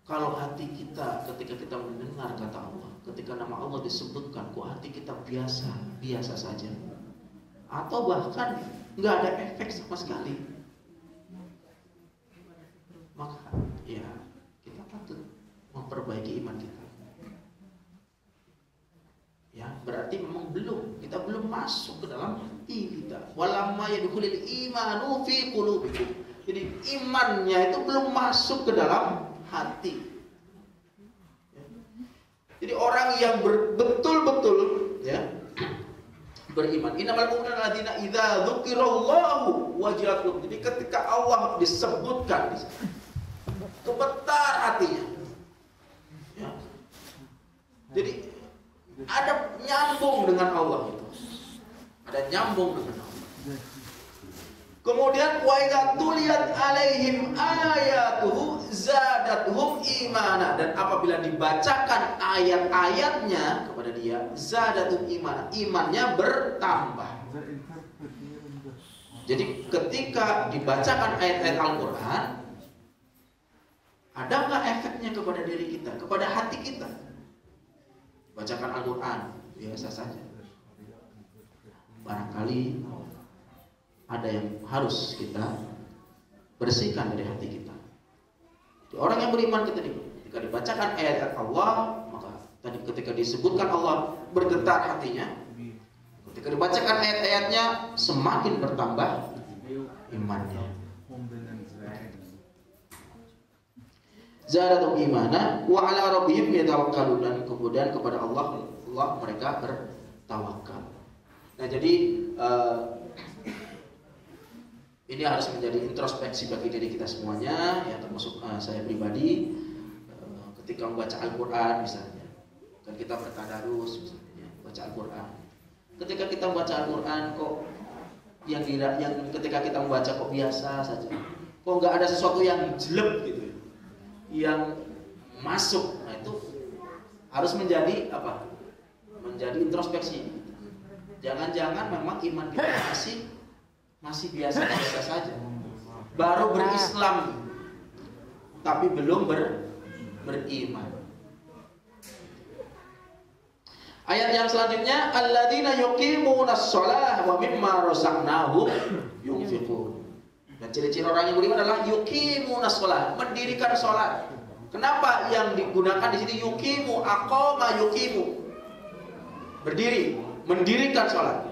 A: Kalau hati kita ketika kita mendengar kata Allah, ketika nama Allah disebutkan, kok hati kita biasa saja, atau bahkan nggak ada efek sama sekali, maka ya kita patut memperbaiki iman kita. Ya, berarti memang kita belum masuk ke dalam hati kita. Walamma yadkhulul imanu fi qulubikum. Jadi imannya itu belum masuk ke dalam hati. Jadi orang yang betul-betul ya beriman, innamal mu'minuna alladzina idza dzukirallahu wajilat qulubuhum. Jadi ketika Allah disebutkan di sana, gemetar hatinya. Ya. Jadi ada nyambung dengan Allah itu. Ada nyambung dengan Allah. Kemudian wa idza tuliyat alaihim ayatuhu zadatuhum imana, dan apabila dibacakan ayat-ayatnya kepada dia, zadatuhum imana, imannya bertambah. Jadi ketika dibacakan ayat-ayat Al-Qur'an, ada nggak efeknya kepada diri kita, kepada hati kita? Bacakan Al-Quran biasa saja, barangkali ada yang harus kita bersihkan dari hati kita. Jadi orang yang beriman ketika dibacakan ayat Allah, maka tadi ketika disebutkan Allah bergetar hatinya. Ketika dibacakan ayat-ayatnya semakin bertambah imannya. Zadatum imana wa ala rabbihim yatawakkalun, dan kemudian kepada Allah mereka bertawakal. Nah, jadi ini harus menjadi introspeksi bagi diri kita semuanya, ya, termasuk saya pribadi. Ketika membaca Al-Quran misalnya, dan kita bertadarus misalnya, baca Al-Quran. Ketika kita membaca Al-Quran kok yang ketika kita membaca kok biasa saja, kok nggak ada sesuatu yang jelek gitu, yang masuk. Nah, itu harus menjadi apa? Menjadi introspeksi. Jangan-jangan memang iman kita masih biasa-biasa saja. Baru berislam tapi belum beriman. Ayat yang selanjutnya, alladzina yuqimunas shalah wa mimma razaqnahum yunfiqun. Dan ciri-ciri orang yang beriman adalah yuqimunas shalah, mendirikan salat. Kenapa yang digunakan di sini yuqimu, aqama yuqimu? Berdiri, mendirikan salat.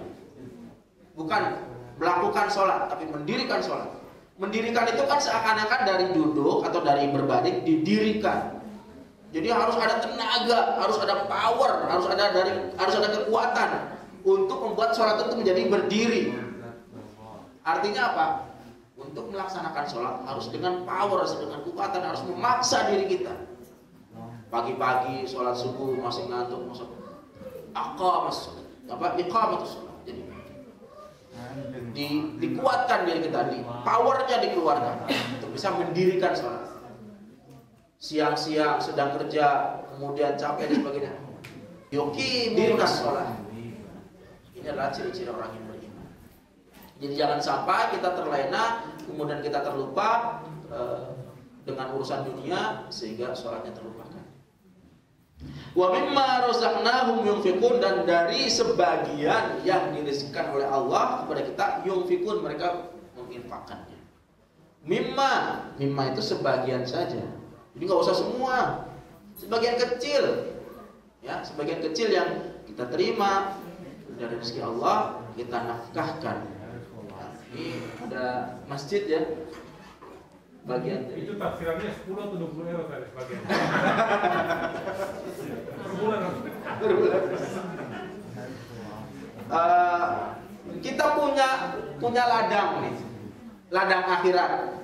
A: Bukan melakukan salat, tapi mendirikan salat. Mendirikan itu kan seakan-akan dari duduk atau dari berbaring didirikan. Jadi harus ada tenaga, harus ada power, harus ada kekuatan untuk membuat sholat itu menjadi berdiri. Artinya apa? Untuk melaksanakan sholat harus dengan power, harus dengan kekuatan, harus memaksa diri kita. Pagi-pagi sholat subuh masih ngantuk, masuk iqamah sholat. Jadi dikuatkan diri kita, powernya dikeluarkan untuk bisa mendirikan sholat. Siang-siang sedang kerja, kemudian capek dan sebagainya, dirikan sholat. Ini adalah ciri-ciri orang yang beriman. Jadi jangan sampai kita terlena, kemudian kita terlupa dengan urusan dunia sehingga sholatnya terlupakan. Wa mimma razaqnahum yunfiqun, dan dari sebagian yang dirizkikan oleh Allah kepada kita, yunfiqun, mereka menginfakkannya. Mimma itu sebagian saja. Jadi nggak usah semua, sebagian kecil, ya, sebagian kecil yang kita terima dari rezeki Allah kita nafkahkan. Nah, ini ada masjid ya, bagian
C: itu tafsirannya 10 atau 20 euro tadi sebagian. Per bulan.
A: Kita punya ladang nih, ladang akhirat.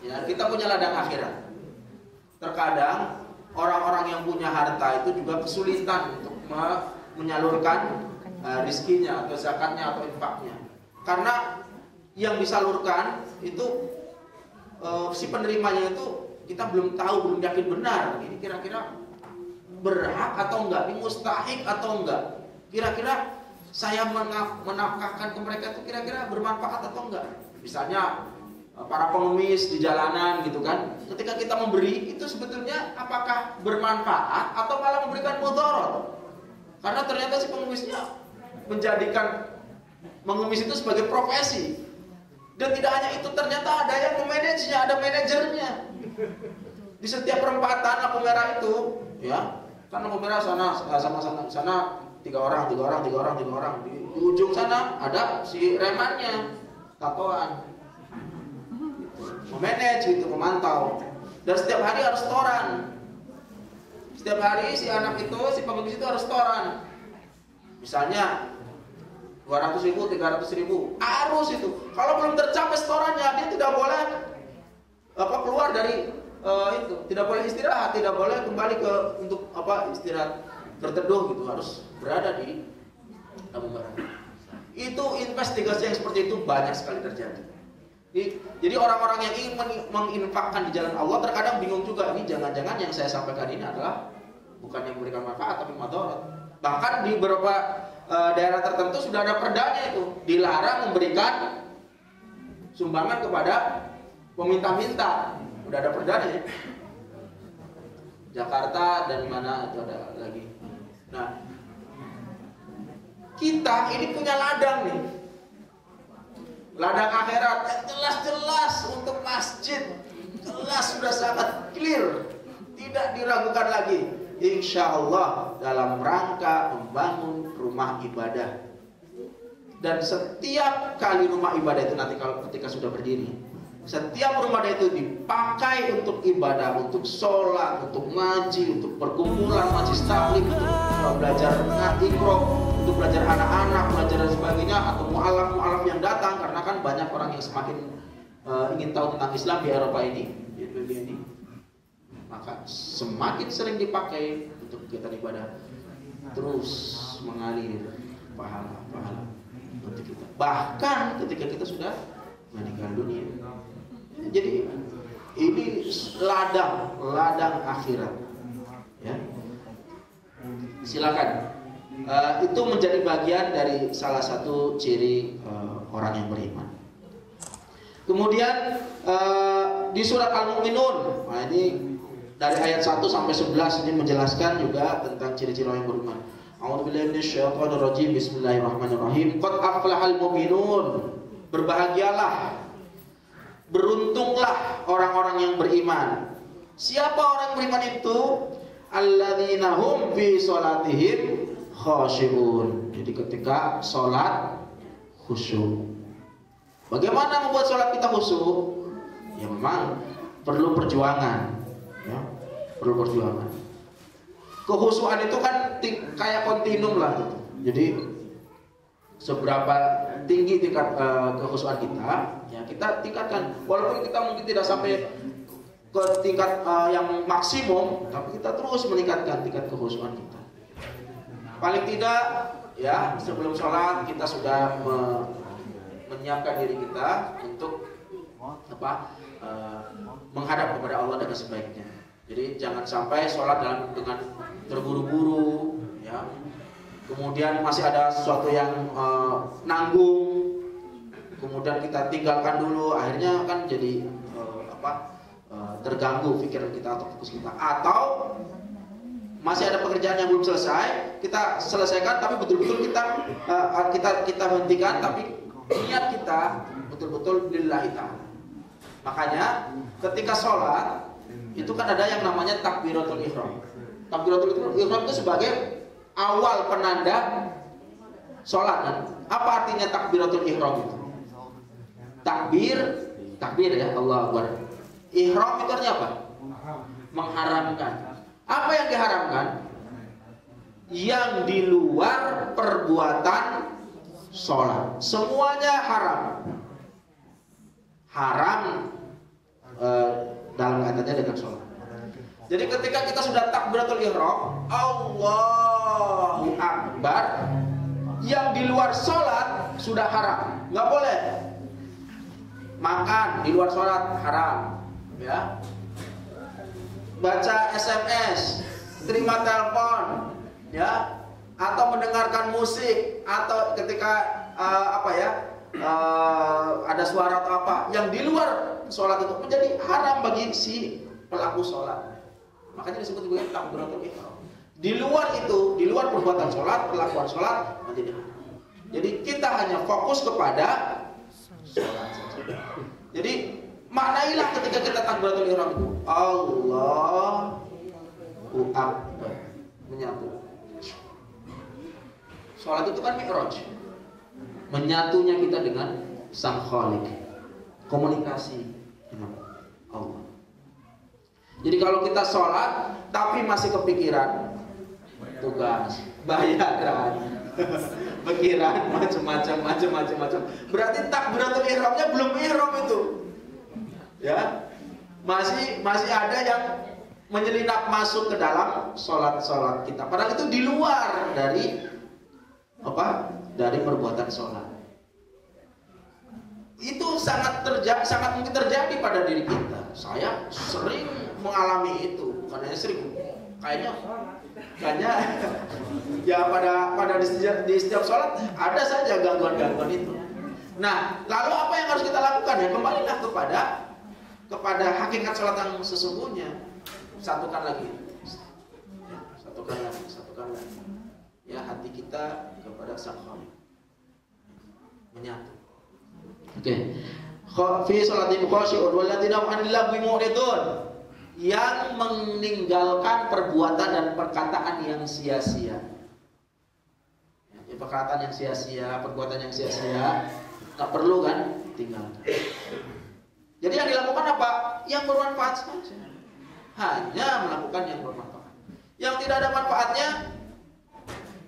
A: Ya, kita punya ladang akhirat. Terkadang orang-orang yang punya harta itu juga kesulitan untuk menyalurkan rizkinya atau zakatnya atau infaknya, karena yang disalurkan itu si penerimanya itu kita belum tahu, belum yakin benar ini kira-kira berhak atau enggak, ini mustahik atau enggak, kira-kira saya menafkahkan ke mereka itu kira-kira bermanfaat atau enggak. Misalnya para pengemis di jalanan gitu kan, ketika kita memberi itu sebetulnya apakah bermanfaat atau malah memberikan mudarat, karena ternyata si pengemisnya menjadikan mengemis itu sebagai profesi. Dan tidak hanya itu, ternyata ada yang memanajenya, ada manajernya. Di setiap perempatan lampu merah itu, ya, kan lampu merah sana 3 orang. Di ujung sana ada si remannya, tatoan. Memanage gitu, memantau. Dan setiap hari harus setoran. Setiap hari si anak itu, si pengemis itu harus setoran. Misalnya 200.000, 300.000 harus itu. Kalau belum tercapai setorannya, dia tidak boleh keluar dari itu, tidak boleh istirahat, tidak boleh kembali untuk istirahat berteduh gitu, harus berada di lampu merah. Itu investigasi yang seperti itu banyak sekali terjadi. Jadi orang-orang yang ingin menginfakkan di jalan Allah terkadang bingung juga, ini jangan-jangan yang saya sampaikan ini adalah bukan yang memberikan manfaat tapi madarat. Bahkan di beberapa daerah tertentu sudah ada perdanya itu, dilarang memberikan sumbangan kepada peminta-minta. Udah ada perdanya ya. Jakarta dan mana itu ada lagi. Nah, kita ini punya ladang nih, ladang akhirat yang jelas-jelas untuk masjid, jelas sudah sangat clear, tidak diragukan lagi. Insya Allah dalam rangka membangun rumah ibadah. Dan setiap kali rumah ibadah itu nanti ketika sudah berdiri, setiap rumah ibadah itu dipakai untuk ibadah, untuk sholat, untuk ngaji, untuk perkumpulan, majlis taklim, untuk belajar iqra, untuk belajar anak-anak, belajar dan sebagainya, atau mu'alaf yang datang, karena kan banyak orang yang semakin ingin tahu tentang Islam di Eropa ini, di dunia ini. Maka semakin sering dipakai untuk kegiatan ibadah, terus mengalir pahala untuk kita. Bahkan ketika kita sudah meninggal dunia. Jadi ini ladang akhirat. Ya. Silakan. Itu menjadi bagian dari salah satu ciri orang yang beriman. Kemudian di surat Al-Mu'minun, nah ini dari ayat 1 sampai 11 ini menjelaskan juga tentang ciri-ciri orang yang beriman. A'udzubillahi minasyaitonir rajim. Bismillahirrahmanirrahim. Qad aflahal mu'minun. Berbahagialah, beruntunglah orang-orang yang beriman. Siapa orang yang beriman itu? Alladzina hum fi sholatihim khashi'un. Jadi ketika sholat khusyuk. Bagaimana membuat sholat kita khusyuk? Ya memang perlu perjuangan, ya, perlu perjuangan. Kehusuan itu kan kayak kontinum lah gitu. Jadi seberapa tinggi tingkat kehusuan kita, ya kita tingkatkan. Walaupun kita mungkin tidak sampai ke tingkat yang maksimum, tapi kita terus meningkatkan tingkat kehusuan kita. Paling tidak, ya sebelum sholat kita sudah menyiapkan diri kita untuk menghadap kepada Allah dengan sebaiknya. Jadi jangan sampai sholat dengan terburu-buru, ya. Kemudian masih ada sesuatu yang nanggung, kemudian kita tinggalkan dulu, akhirnya kan jadi terganggu pikiran kita atau fokus kita. Atau masih ada pekerjaan yang belum selesai, kita selesaikan, tapi betul-betul kita hentikan, tapi niat kita betul-betul lillahi ta'ala. Makanya ketika sholat itu kan ada yang namanya takbiratul ihram. Takbiratul ihram itu sebagai awal penanda sholat kan? Apa artinya takbiratul ihram itu? Takbir ya, Allah Akbar. Ihram itu artinya apa? Mengharamkan. Apa yang diharamkan? Yang di luar perbuatan sholat. Semuanya haram. Haram dalam kaitannya dengan sholat. Jadi ketika kita sudah takbiratul ihram, Allahu Akbar, yang di luar sholat sudah haram, nggak boleh. Makan di luar sholat haram, ya. Baca SMS, terima telepon, ya, atau mendengarkan musik, atau ketika ada suara atau apa yang di luar sholat itu menjadi haram bagi si pelaku sholat. Makanya disebut sebagai takbiratul ihram. Di luar itu, di luar perbuatan sholat, perlakuan sholat menjadi haram. Jadi kita hanya fokus kepada sholat saja. Jadi maknailah ketika kita takbiratul ihram itu Allahu Akbar, menyatu. Sholat itu kan mi'raj, menyatunya kita dengan Sang Khalik, komunikasi dengan Allah. Jadi kalau kita sholat tapi masih kepikiran tugas, bayaran, pikiran macam-macam, berarti takbiratul ihramnya belum ihram itu, ya. Masih ada yang menyelinap masuk ke dalam sholat kita. Padahal itu di luar dari dari perbuatan sholat. Itu sangat mungkin terjadi pada diri kita. Saya sering mengalami itu, bukan hanya sering, kayaknya ya pada di setiap sholat ada saja gangguan-gangguan itu. Nah, lalu apa yang harus kita lakukan? Ya kembalilah kepada hakikat sholat yang sesungguhnya. Satukan lagi. Ya, hati kita kepada Sang Khalik, menyatu. Oke. Fi sholatin khashi'un walladzina hum 'anil lagwi mu'ridun, yang meninggalkan perbuatan dan perkataan yang sia-sia. Ya, perkataan yang sia-sia, perbuatan yang sia-sia, tak perlu kan? Tinggalkan. Jadi yang dilakukan apa? Yang bermanfaat saja. Hanya melakukan yang bermanfaat. Yang tidak ada manfaatnya,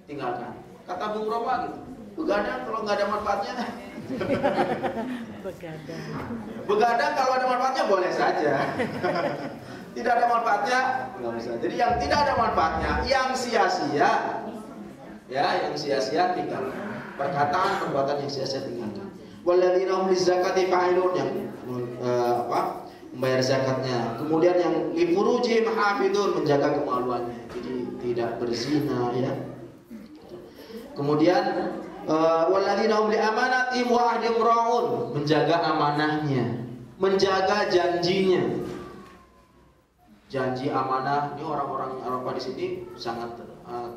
A: tinggalkan. Kata Bung Roma gitu, begadang kalau nggak ada manfaatnya. Begadang kalau ada manfaatnya boleh saja. Tidak ada manfaatnya nggak bisa. Jadi yang tidak ada manfaatnya, yang sia-sia, ya, yang sia-sia tinggalkan. Perkataan, perbuatan yang sia-sia tinggalkan. Walladzina hum lizakati fa'ilun, yang membayar zakatnya. Kemudian yang li furujihim hafidun, menjaga kemaluannya, jadi tidak berzina, ya. Kemudian walladzina hum li amanatihim wa ahdihim ra'un, menjaga amanahnya, menjaga janjinya. Janji amanah, ini orang-orang Eropa di sini sangat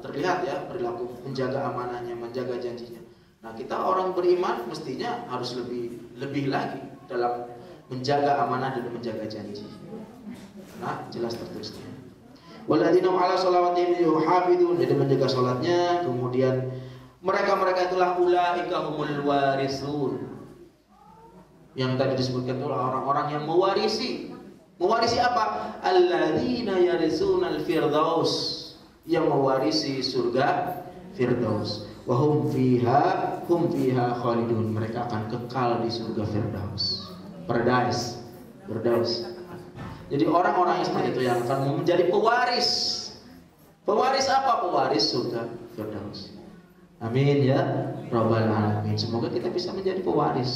A: terlihat ya perilaku menjaga amanahnya, menjaga janjinya. Nah, kita orang beriman mestinya harus lebih lagi dalam menjaga amanah dan menjaga janji. Nah, jelas tertulisnya. Walladzina hum 'ala sholawatihim yuhafidun, jadi menjaga salatnya. Kemudian mereka itulah ulaika humul warisun, Yang tadi disebutkan itu orang-orang yang mewarisi. Mewarisi apa? Alladzina yarisunal firdaus, yang mewarisi surga Firdaus. Wa hum fiha khalidun. Mereka akan kekal di surga Firdaus. Paradise. Firdaus. Jadi orang-orang yang seperti itu yang akan menjadi pewaris. Pewaris apa? Pewaris surga Firdaus. Amin ya Rabbal Alamin. Semoga kita bisa menjadi pewaris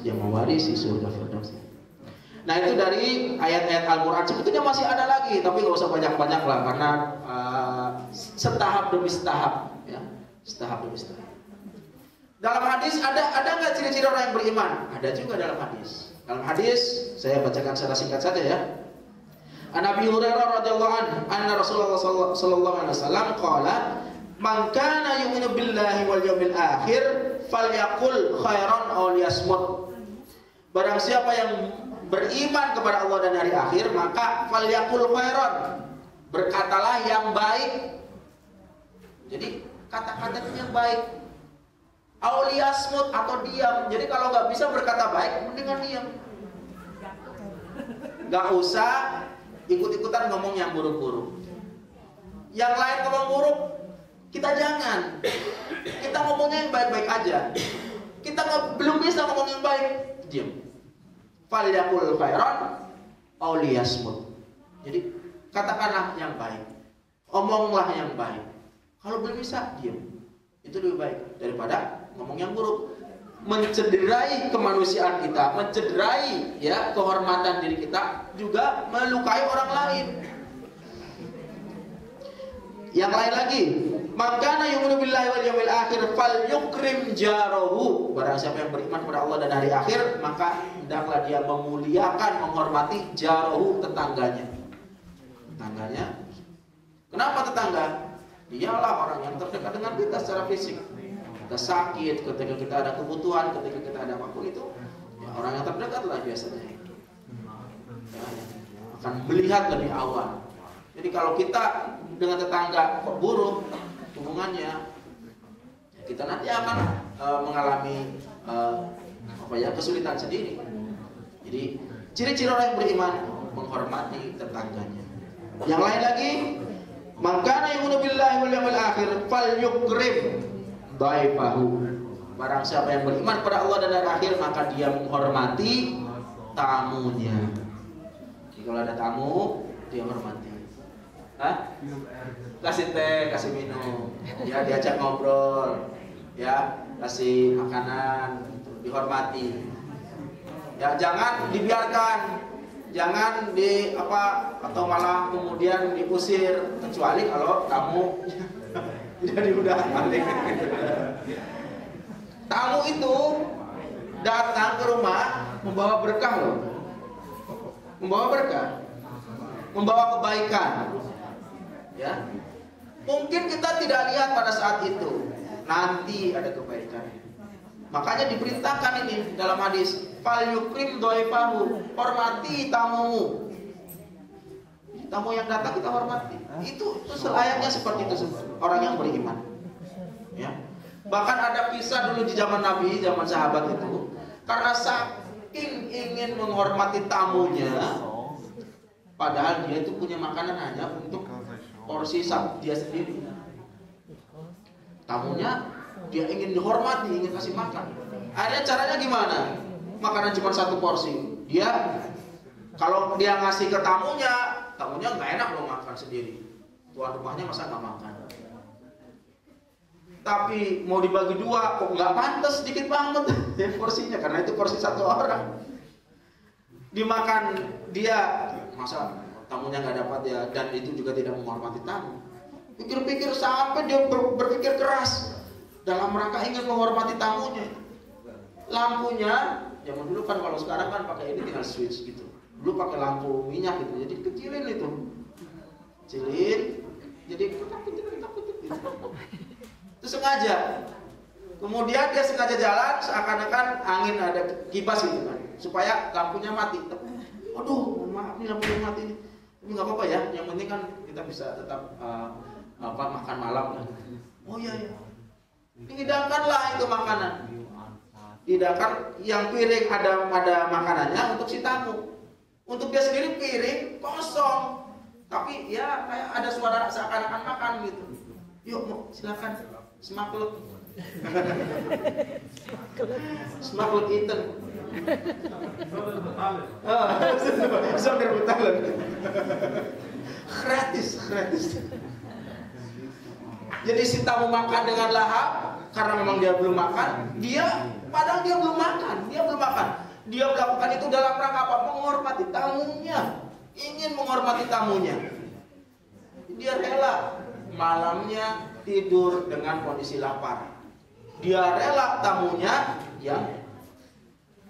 A: yang mewarisi surga Firdaus. Nah, itu dari ayat-ayat Al-Quran. Sebetulnya masih ada lagi, tapi gak usah banyak-banyak lah, karena setahap demi setahap, ya, setahap demi setahap. Dalam hadis ada nggak ciri-ciri orang yang beriman? Ada juga dalam hadis. Dalam hadis saya bacakan secara singkat saja ya. An Abi Hurairah radhiyallahu anhu, anna Rasulullah sallallahu alaihi wasallam qala, "Man kana yu'minu billahi wal yawmil akhir falyaqul khairan aw liyasmut." Barang siapa yang beriman kepada Allah dan hari akhir, maka falyaqul khairan, berkatalah yang baik. Jadi kata-katanya yang baik. Aw liyasmut, atau diam. Jadi kalau nggak bisa berkata baik, mendingan diam. Nggak usah ikut-ikutan ngomong yang buruk-buruk. Yang lain ngomong buruk, kita jangan. Kita ngomongnya yang baik-baik aja. Kita belum bisa ngomong yang baik, diam. Falyaqul khairan aw liyasmut. Jadi katakanlah yang baik, omonglah yang baik. Kalau belum bisa, diam. Itu lebih baik daripada ngomong yang buruk, mencederai kemanusiaan kita, mencederai ya kehormatan diri kita, juga melukai orang lain. Yang lain lagi, maka yu'minu billahi wal yawmil akhir falyukrim jarahu. Barang siapa yang beriman kepada Allah dan hari akhir, maka hendaklah dia memuliakan, menghormati jarahu, tetangganya. Tetangganya. Kenapa tetangga? Dialah orang yang terdekat dengan kita secara fisik. Kita sakit, ketika kita ada kebutuhan, ketika kita ada apapun itu, ya orang yang terdekat lah biasanya itu. Ya, akan melihat lebih awal. Jadi kalau kita dengan tetangga kok buruk hubungannya, kita nanti akan mengalami kesulitan sendiri. Jadi ciri-ciri orang yang beriman, menghormati tetangganya. Yang lain lagi, maka yu'minu billahi wal yawmil akhir falyukrim dhaifahu. Barang siapa yang beriman kepada Allah dan hari akhir, maka dia menghormati tamunya. Jadi kalau ada tamu, dia hormati. Kasih teh, kasih minum, ya, diajak ngobrol, ya, kasih makanan, dihormati. Ya, jangan dibiarkan, jangan atau malah kemudian diusir, kecuali kalau kamu tidak diundang balik. Tamu itu datang ke rumah membawa berkah loh, membawa berkah, membawa kebaikan. Ya, mungkin kita tidak lihat pada saat itu, nanti ada kebaikan. Makanya diperintahkan ini dalam hadis, falyukrim dhaifahu, hormati tamumu. Tamu yang datang kita hormati. Itu selayaknya seperti itu orang yang beriman. Ya. Bahkan ada kisah dulu di zaman Nabi, zaman sahabat itu, karena saking ingin menghormati tamunya, padahal dia itu punya makanan hanya untuk porsi dia sendiri. Tamunya dia ingin dihormati, ingin kasih makan. Akhirnya caranya gimana? Makanan cuma satu porsi. Dia kalau dia ngasih ke tamunya nggak enak loh makan sendiri. Tuan rumahnya masa nggak makan? Tapi mau dibagi dua, kok nggak pantas, sedikit banget ya porsinya, karena itu porsi satu orang. Dimakan dia, masa tamunya nggak dapat ya, dan itu juga tidak menghormati tamu. Pikir-pikir sampai dia berpikir keras dalam rangka ingin menghormati tamunya. Lampunya, zaman dulu kan, kalau sekarang kan pakai ini tinggal switch gitu. Dulu pakai lampu minyak gitu, jadi kecilin itu, kecilin, jadi ketak-ketik gitu. Itu sengaja. Kemudian dia sengaja jalan seakan-akan angin ada kipas gitu kan, supaya lampunya mati. Aduh, maaf nih lampunya mati nih. Tapi nggak apa-apa ya, yang penting kan kita bisa tetap makan malam kan. Oh iya ya, dihidangkanlah itu makanan. Tidak kan yang piring ada makanannya untuk si tamu. Untuk dia sendiri piring kosong. Tapi ya kayak ada suara seakan-akan makan gitu. Yuk, silakan. Semakluk. Semakluk eaten. Zonder betalen. Gratis. Jadi si tamu makan dengan lahap karena memang dia belum makan. Padahal dia belum makan. Dia melakukan itu dalam rangka apa? Menghormati tamunya. Ingin menghormati tamunya. Dia rela malamnya tidur dengan kondisi lapar. Dia rela tamunya yang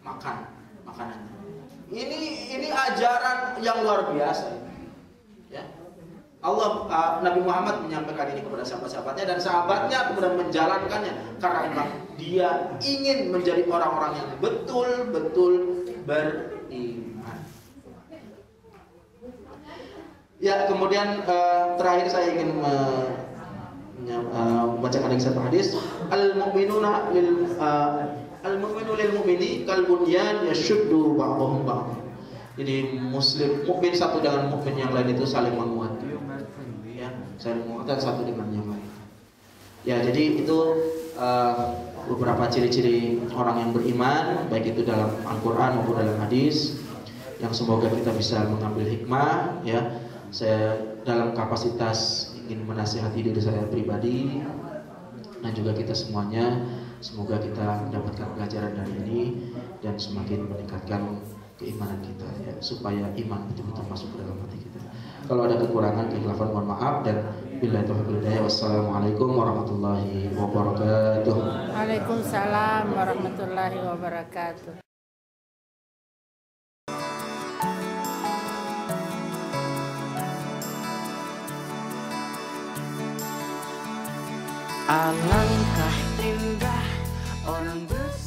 A: makan makanannya. Ini ajaran yang luar biasa. Ya. Nabi Muhammad menyampaikan ini kepada sahabat-sahabatnya dan sahabatnya kemudian menjalankannya karena memang dia ingin menjadi orang-orang yang betul-betul beriman. Ya, kemudian terakhir saya ingin membacakan lagi satu hadis. Al-mu'minu lil mu'mini kal bunyan yashuddu ba'dhum ba'd. Jadi mukmin satu dengan mukmin yang lain itu saling menguatkan. Ya, saling menguatkan satu dengan yang lain. Ya, jadi itu beberapa ciri-ciri orang yang beriman, baik itu dalam Al-Qur'an maupun dalam hadis, yang semoga kita bisa mengambil hikmah. Ya, saya dalam kapasitas ingin menasihati diri saya pribadi dan juga kita semuanya, semoga kita mendapatkan pelajaran dari ini dan semakin meningkatkan keimanan kita, ya, supaya iman betul-betul masuk ke dalam hati kita. Kalau ada kekurangan, kekhilafan, mohon maaf, dan billahi taufiq wal hidayah. Wassalamualaikum warahmatullahi wabarakatuh.
B: Waalaikumsalam warahmatullahi wabarakatuh.
D: Alangkah indah orang besar.